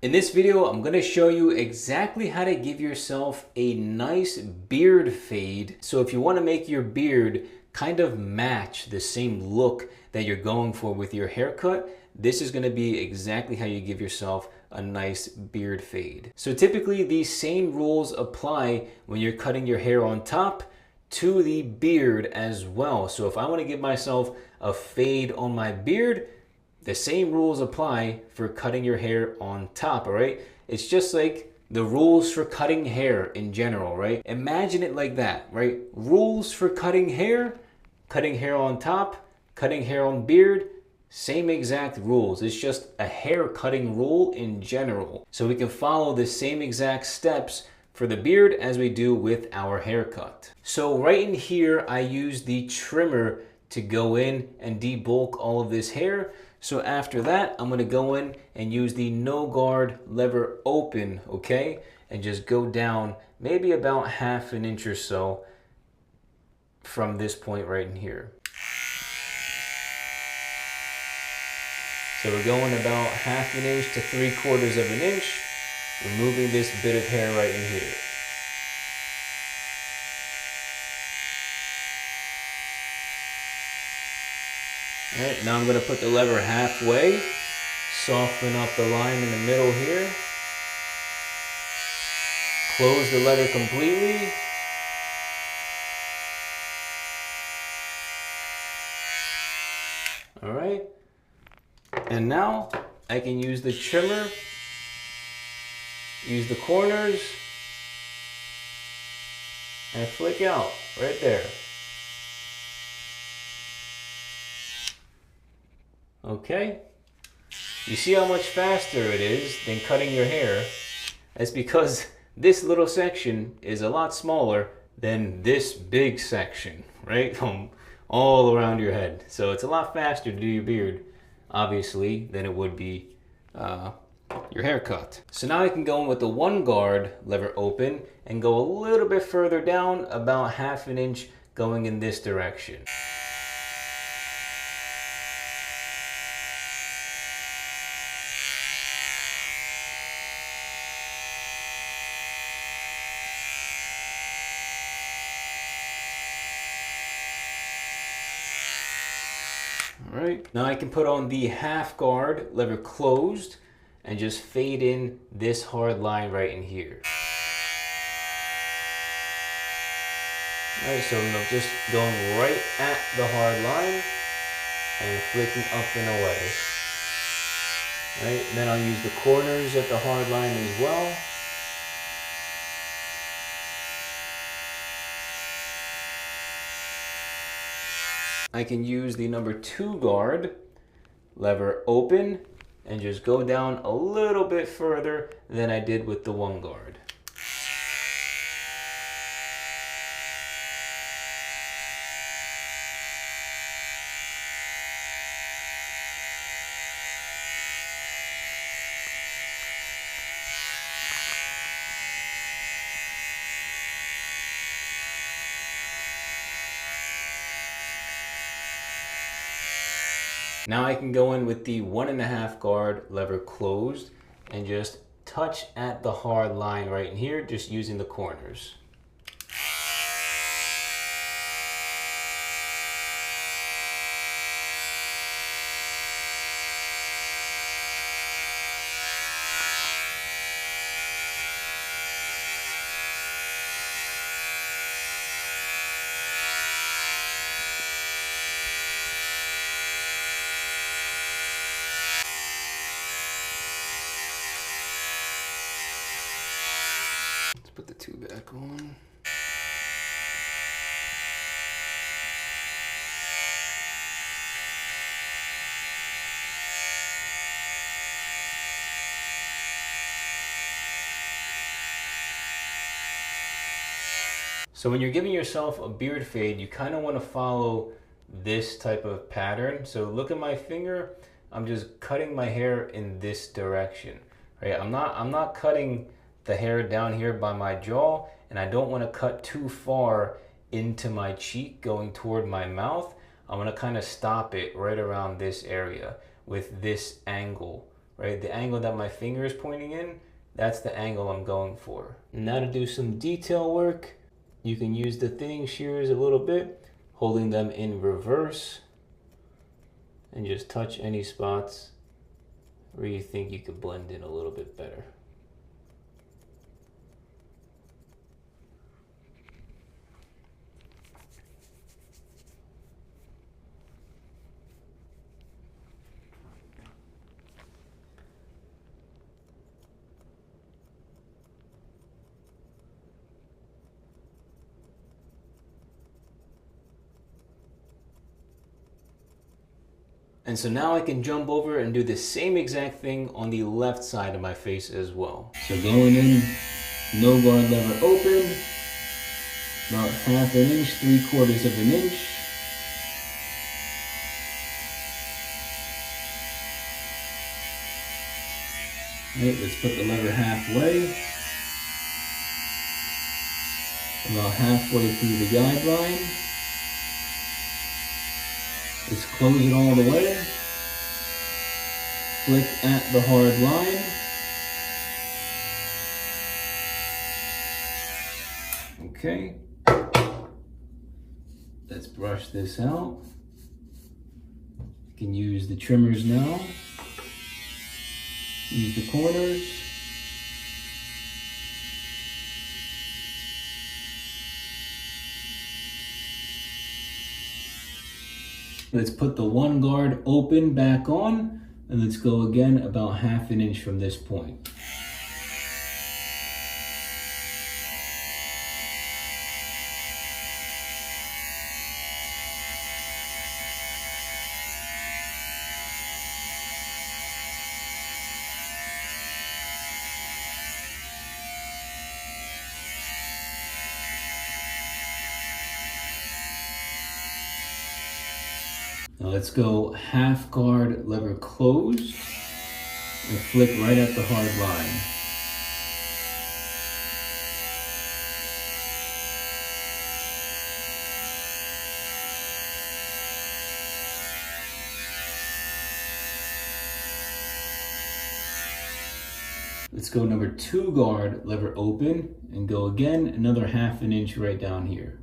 In this video, I'm going to show you exactly how to give yourself a nice beard fade. So if you want to make your beard kind of match the same look that you're going for with your haircut, this is going to be exactly how you give yourself a nice beard fade. So typically these same rules apply when you're cutting your hair on top to the beard as well. So if I want to give myself a fade on my beard, the same rules apply for cutting your hair on top, all right? It's just like the rules for cutting hair in general, right? Imagine it like that, right? Rules for cutting hair on top, cutting hair on beard, same exact rules. It's just a hair cutting rule in general. So we can follow the same exact steps for the beard as we do with our haircut. So right in here, I use the trimmer to go in and debulk all of this hair. So after that, I'm gonna go in and use the no guard lever open, okay? And just go down maybe about 1/2 inch or so from this point right in here. So we're going about 1/2 inch to 3/4 of an inch, removing this bit of hair right in here. All right, now I'm going to put the lever halfway, soften up the line in the middle here, close the lever completely, all right, and now I can use the trimmer, use the corners, and flick out right there. Okay, you see how much faster it is than cutting your hair? That's because this little section is a lot smaller than this big section, right? All around your head. So it's a lot faster to do your beard, obviously, than it would be your haircut. So now I can go in with the 1 guard lever open and go a little bit further down, about 1/2 inch, going in this direction. All right, now I can put on the 1/2 guard lever closed and just fade in this hard line right in here. All right, so I'm just going right at the hard line and flicking up and away. All right, then I'll use the corners at the hard line as well. I can use the number 2 guard lever open and just go down a little bit further than I did with the 1 guard. Now I can go in with the 1.5 guard lever closed and just touch at the hard line right in here, just using the corners. Let's put the 2 back on. So when you're giving yourself a beard fade, you kind of want to follow this type of pattern. So look at my finger. I'm just cutting my hair in this direction, right? I'm not cutting the hair down here by my jaw, and I don't want to cut too far into my cheek going toward my mouth. I'm going to kind of stop it right around this area with this angle right? The angle that my finger is pointing in, that's the angle I'm going for. Now to do some detail work, you can use the thinning shears a little bit, holding them in reverse, and just touch any spots where you think you could blend in a little bit better. And so now I can jump over and do the same exact thing on the left side of my face as well. So going in, no guard lever open, about 1/2 inch, 3/4 of an inch. Right, let's put the lever halfway. About halfway through the guideline. Let's close it all the way. Flick at the hard line. Okay. Let's brush this out. You can use the trimmers now. Use the corners. Let's put the one guard open back on, and let's go again about 1/2 inch from this point. Now let's go 1/2 guard lever closed and flick right at the hard line. Let's go number 2 guard lever open and go again another 1/2 inch right down here.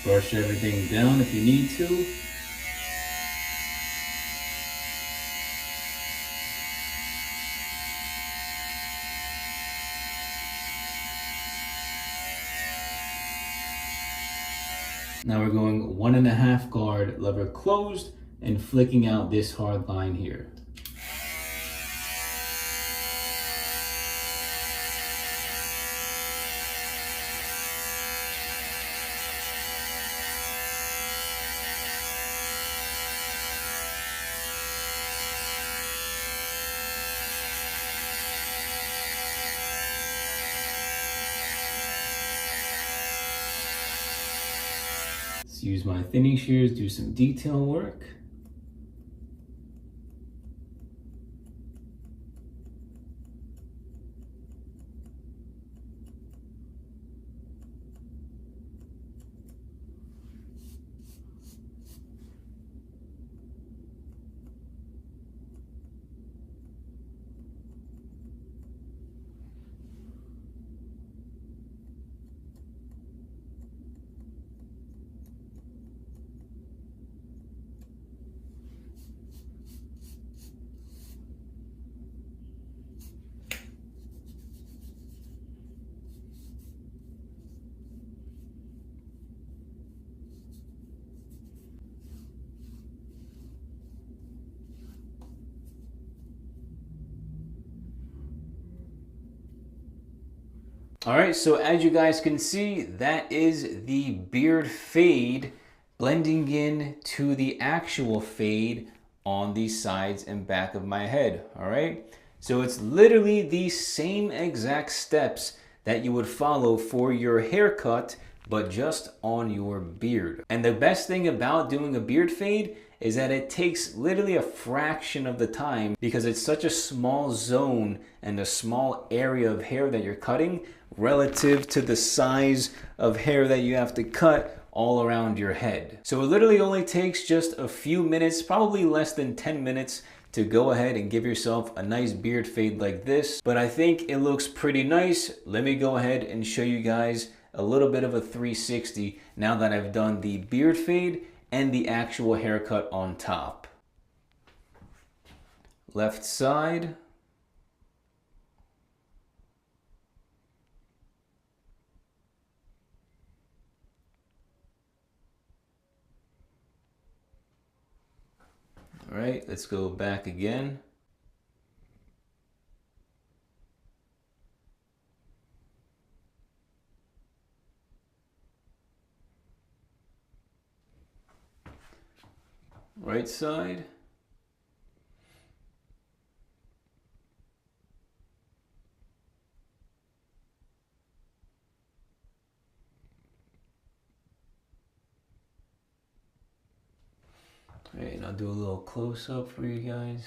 Brush everything down if you need to. Now we're going 1.5 guard lever closed and flicking out this hard line here. Let's use my thinning shears, do some detail work. All right, so as you guys can see, that is the beard fade blending in to the actual fade on the sides and back of my head, all right? So it's literally the same exact steps that you would follow for your haircut but just on your beard. And the best thing about doing a beard fade is that it takes literally a fraction of the time because it's such a small zone and a small area of hair that you're cutting relative to the size of hair that you have to cut all around your head. So it literally only takes just a few minutes, probably less than 10 minutes, to go ahead and give yourself a nice beard fade like this. But I think it looks pretty nice. Let me go ahead and show you guys a little bit of a 360 now that I've done the beard fade and the actual haircut on top. Left side. All right, let's go back again. Right side. All right, and I'll do a little close up for you guys.